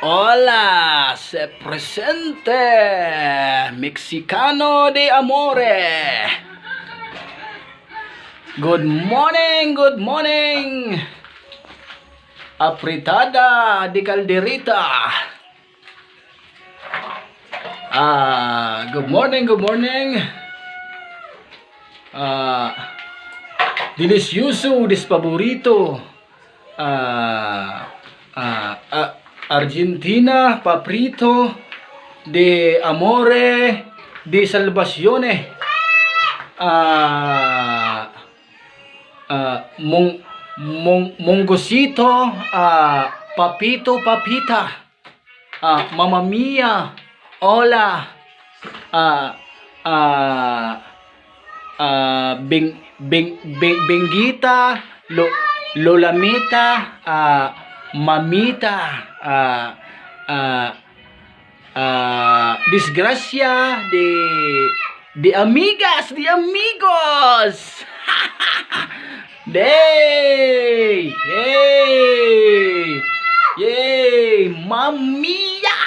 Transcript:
Hola, se presente Mexicano de Amore. Good morning, good morning. Apritada de calderita. Good morning, good morning. Delicioso, despaborito. Argentina, paprito de amore, de salvazione. Mongosito, papito, papita. Mamma mia, hola. Benggita, Lolamita, Mamita, Disgracia de amigas, de amigos. Day, yay, yay, mamia.